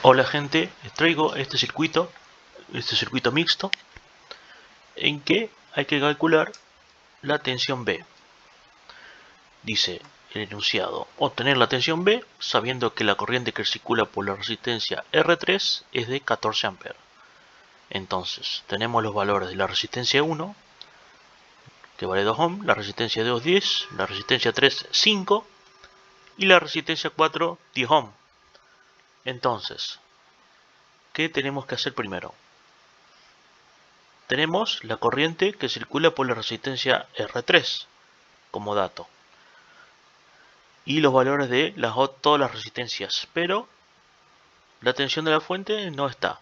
Hola gente, les traigo este circuito mixto en que hay que calcular la tensión B. Dice el enunciado: obtener la tensión B sabiendo que la corriente que circula por la resistencia R3 es de 14 A. Entonces tenemos los valores de la resistencia 1, que vale 2 ohm, la resistencia 2 10, la resistencia 3 5 y la resistencia 4 10 ohm. Entonces, ¿qué tenemos que hacer primero? Tenemos la corriente que circula por la resistencia R3 como dato y los valores de todas las resistencias, pero la tensión de la fuente no está.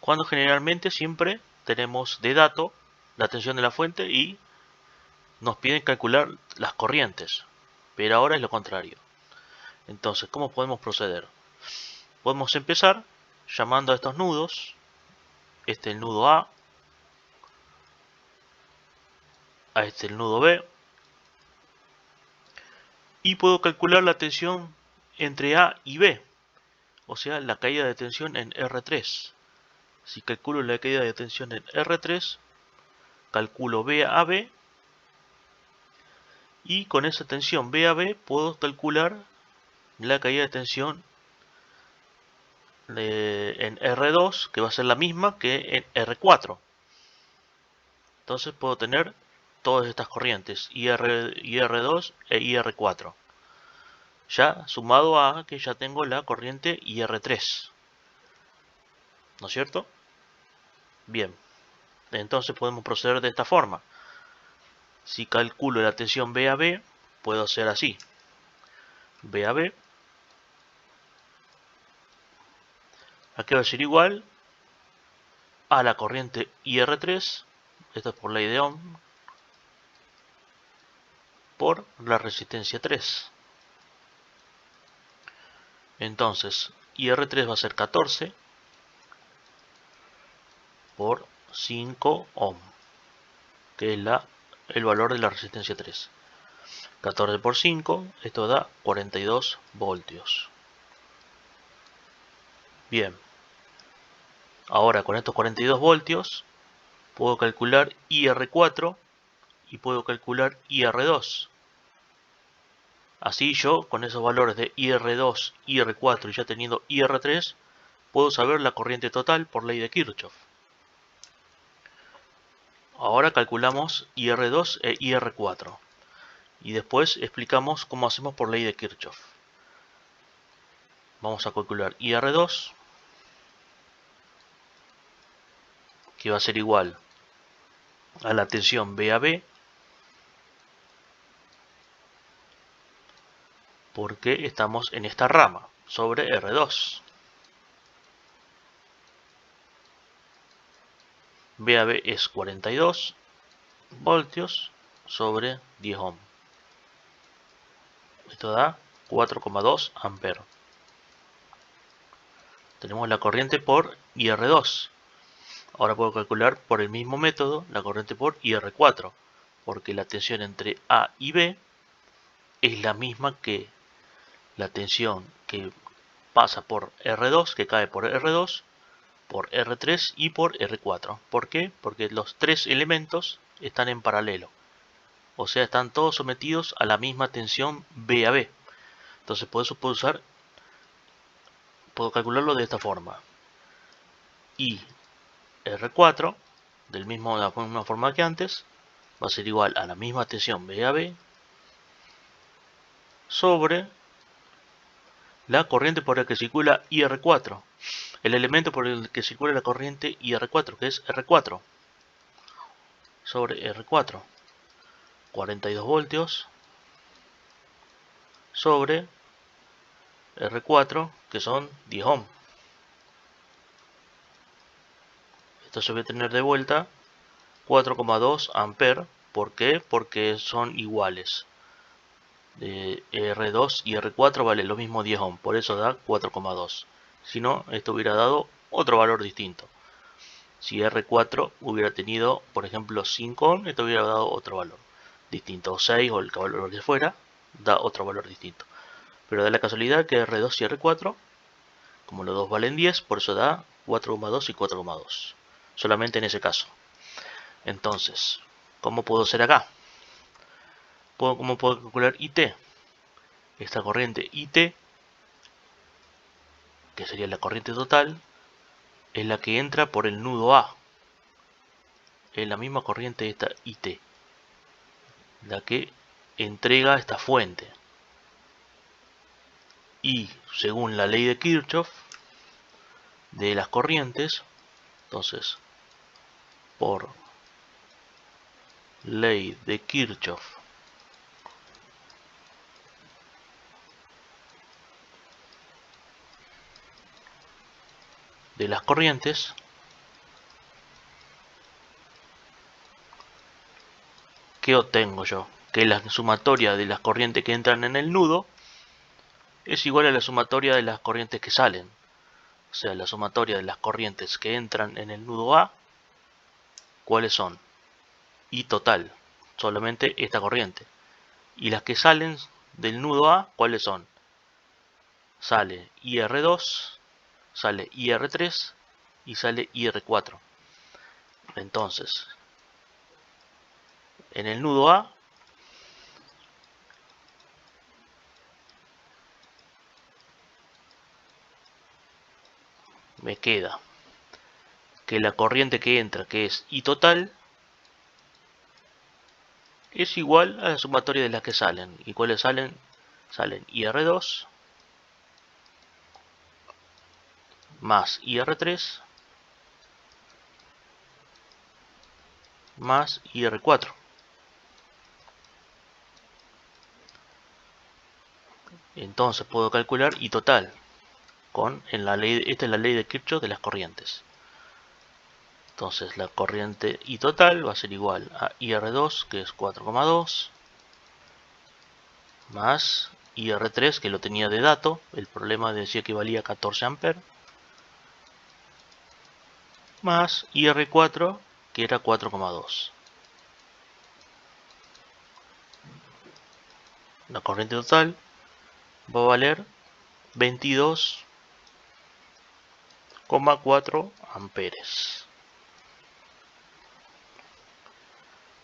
Cuando generalmente siempre tenemos de dato la tensión de la fuente y nos piden calcular las corrientes, pero ahora es lo contrario. Entonces, ¿cómo podemos proceder? Podemos empezar llamando a estos nudos. Este es el nudo A este el nudo B, y puedo calcular la tensión entre A y B, o sea, la caída de tensión en R3. Si calculo la caída de tensión en R3, calculo B a B, y con esa tensión B a B puedo calcular la caída de tensión en R2, que va a ser la misma que en R4. Entonces puedo tener todas estas corrientes, IR2 e IR4, ya sumado a que ya tengo la corriente IR3, ¿no es cierto? Bien, entonces podemos proceder de esta forma. Si calculo la tensión B a B, puedo hacer así: B a B, aquí va a ser igual a la corriente IR3, esto es por ley de Ohm, por la resistencia 3. Entonces, IR3 va a ser 14 por 5 ohm, que es el valor de la resistencia 3. 14 por 5, esto da 42 voltios. Bien, ahora con estos 42 voltios puedo calcular IR4 y puedo calcular IR2. Así yo, con esos valores de IR2, IR4 y ya teniendo IR3, puedo saber la corriente total por ley de Kirchhoff. Ahora calculamos IR2 e IR4 y después explicamos cómo hacemos por ley de Kirchhoff. Vamos a calcular IR2, que va a ser igual a la tensión B a B, porque estamos en esta rama, sobre R2. B a B es 42 voltios sobre 10 ohm. Esto da 4,2 amperes. Tenemos la corriente por IR2. Ahora puedo calcular por el mismo método la corriente por IR4, porque la tensión entre A y B es la misma que la tensión que pasa por R2, que cae por R2, por R3 y por R4. ¿Por qué? Porque los tres elementos están en paralelo, o sea, están todos sometidos a la misma tensión B a B. Entonces puedo calcularlo de esta forma: I R4, de la misma forma que antes, va a ser igual a la misma tensión B a B sobre la corriente por la que circula IR4, el elemento por el que circula la corriente IR4, que es R4, sobre R4, 42 voltios sobre R4, que son 10 ohm. Esto se va a tener de vuelta 4,2 amperes. ¿Por qué? Porque son iguales. R2 y R4 vale lo mismo 10 ohm, por eso da 4,2. Si no, esto hubiera dado otro valor distinto. Si R4 hubiera tenido, por ejemplo, 5 ohm, esto hubiera dado otro valor distinto, o 6, o el valor que fuera, da otro valor distinto. Pero da la casualidad que R2 y R4 Como los dos valen 10, por eso da 4,2 y 4,2. Solamente en ese caso. Entonces, ¿cómo puedo hacer acá? ¿Cómo puedo calcular IT? Esta corriente IT, que sería la corriente total, es la que entra por el nudo A. Es la misma corriente de esta IT, la que entrega esta fuente. Y según la ley de Kirchhoff de las corrientes, entonces por ley de Kirchhoff de las corrientes, ¿qué obtengo yo? Que la sumatoria de las corrientes que entran en el nudo es igual a la sumatoria de las corrientes que salen. O sea, la sumatoria de las corrientes que entran en el nudo A, ¿cuáles son? I total, solamente esta corriente. Y las que salen del nudo A, ¿cuáles son? Sale IR2, sale IR3 y sale IR4. Entonces, en el nudo A me queda que la corriente que entra, que es I total, es igual a la sumatoria de las que salen. ¿Y cuáles salen? Salen IR2 más IR3 más IR4. Entonces puedo calcular I total en la ley, esta es la ley de Kirchhoff de las corrientes. Entonces la corriente I total va a ser igual a IR2, que es 4,2, más IR3, que lo tenía de dato, el problema decía que valía 14 amperes, más IR4, que era 4,2. La corriente total va a valer 22,4 amperes.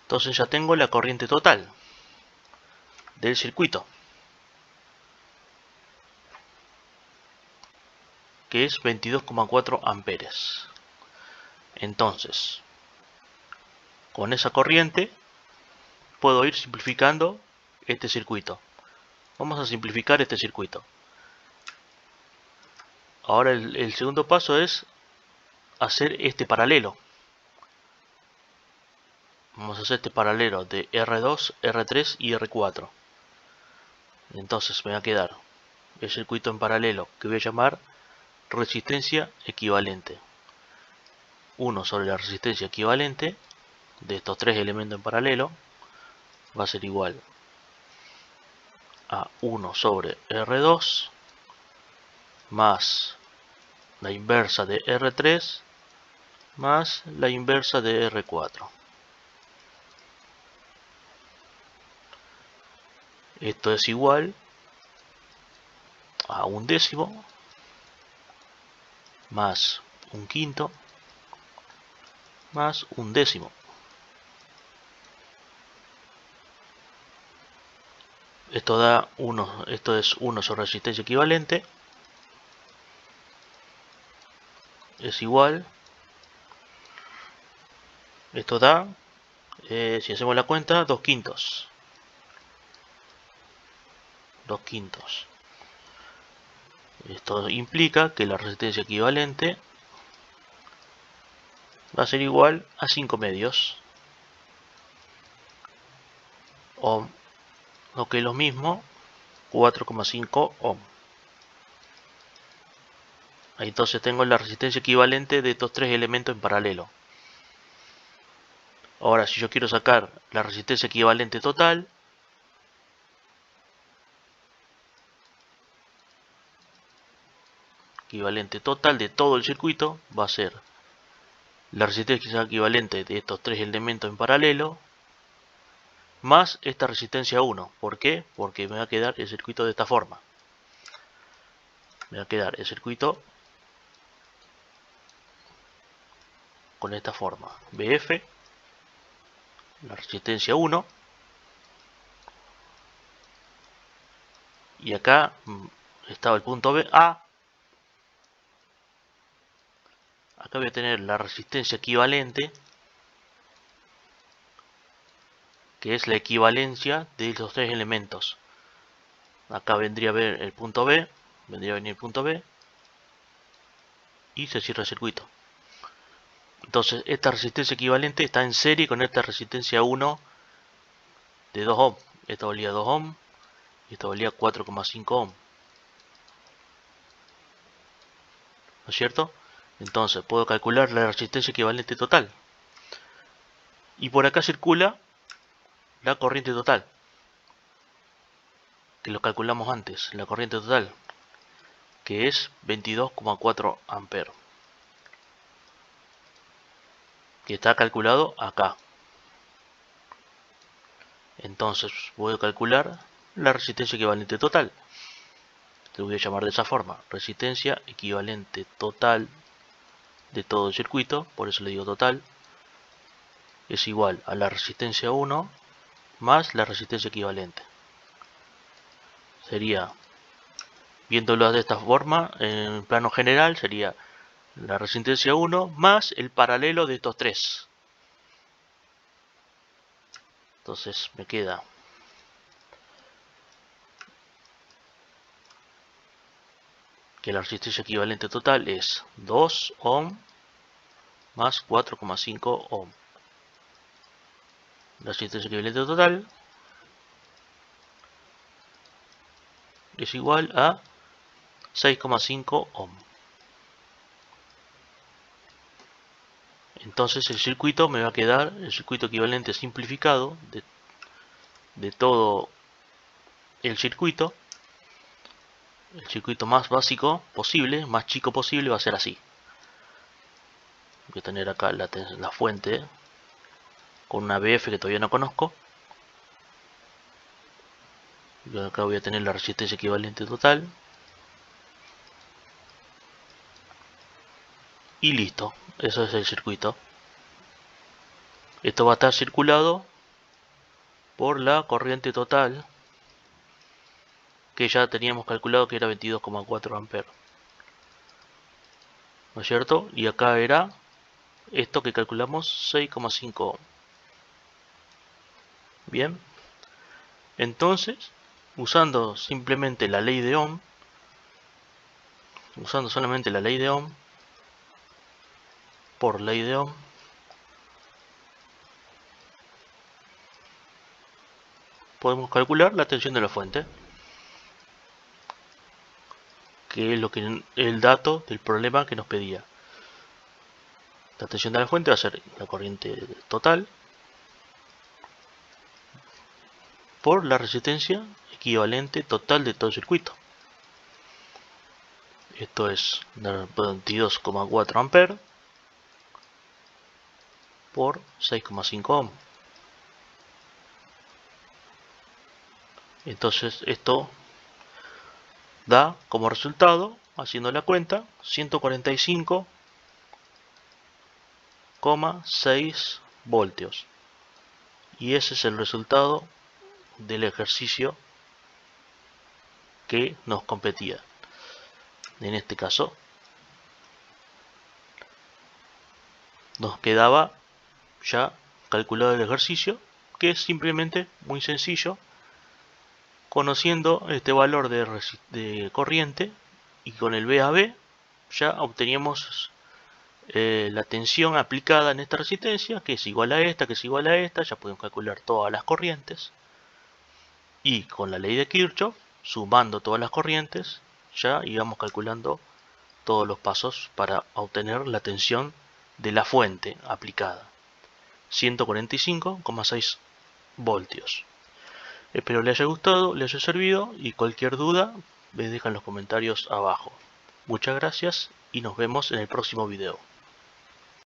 Entonces ya tengo la corriente total del circuito, que es 22,4 amperes. Entonces, con esa corriente puedo ir simplificando este circuito. Vamos a simplificar este circuito. Ahora el segundo paso es hacer este paralelo. Vamos a hacer este paralelo de R2, R3 y R4. Entonces me va a quedar el circuito en paralelo, que voy a llamar resistencia equivalente. 1 sobre la resistencia equivalente de estos tres elementos en paralelo va a ser igual a 1 sobre R2 más la inversa de R3 más la inversa de R4. Esto es igual a 1/10 más 1/5 más 1/10. Esto da 1, esto es 1 sobre resistencia equivalente, es igual, esto da, si hacemos la cuenta, 2/5. 2/5. Esto implica que la resistencia equivalente va a ser igual a 5 medios ohm, lo que es lo mismo 4,5 ohm. Ahí entonces tengo la resistencia equivalente de estos tres elementos en paralelo. Ahora, si yo quiero sacar la resistencia equivalente total, de todo el circuito, va a ser la resistencia equivalente de estos tres elementos en paralelo más esta resistencia 1. ¿Por qué? Porque me va a quedar el circuito de esta forma. me va a quedar el circuito con esta forma: BF, la resistencia 1, y acá estaba el punto B, A. Acá voy a tener la resistencia equivalente, que es la equivalencia de los tres elementos. Acá vendría a ver el punto B, vendría a venir el punto B, y se cierra el circuito. Entonces esta resistencia equivalente está en serie con esta resistencia 1 de 2 ohm. Esta valía 2 ohm y esta valía 4,5 ohm. ¿No es cierto? Entonces puedo calcular la resistencia equivalente total. Y por acá circula la corriente total, que lo calculamos antes, la corriente total, que es 22,4 amperes, que está calculado acá. Entonces voy a calcular la resistencia equivalente total. Lo voy a llamar de esa forma: resistencia equivalente total de todo el circuito, por eso le digo total, es igual a la resistencia 1 más la resistencia equivalente. Sería, viéndolo de esta forma, en plano general, sería la resistencia 1 más el paralelo de estos tres. Entonces me queda que la resistencia equivalente total es 2 ohm más 4,5 ohm. La resistencia equivalente total es igual a 6,5 ohm. Entonces el circuito me va a quedar, el circuito equivalente simplificado de todo el circuito más básico posible, más chico posible, va a ser así. Voy a tener acá la fuente con una BF que todavía no conozco. Y acá voy a tener la resistencia equivalente total. Y listo, eso es el circuito. Esto va a estar circulado por la corriente total, que ya teníamos calculado que era 22,4 amperes. ¿No es cierto? Y acá era esto que calculamos, 6,5 ohm. Bien, entonces, usando simplemente la ley de Ohm, usando solamente la ley de Ohm, por ley de Ohm, podemos calcular la tensión de la fuente, que es lo que el dato del problema que nos pedía. La tensión de la fuente va a ser la corriente total por la resistencia equivalente total de todo el circuito. Esto es 22,4 amperes por 6,5 ohm. Entonces esto da como resultado, haciendo la cuenta, 145,6 voltios. Y ese es el resultado del ejercicio que nos competía. En este caso nos quedaba ya calculado el ejercicio, que es simplemente muy sencillo. Conociendo este valor de corriente y con el VAB ya obteníamos la tensión aplicada en esta resistencia, que es igual a esta, que es igual a esta. Ya podemos calcular todas las corrientes, y con la ley de Kirchhoff, sumando todas las corrientes, ya íbamos calculando todos los pasos para obtener la tensión de la fuente aplicada: 145,6 voltios. Espero les haya gustado, les haya servido, y cualquier duda me dejan en los comentarios abajo. Muchas gracias y nos vemos en el próximo video.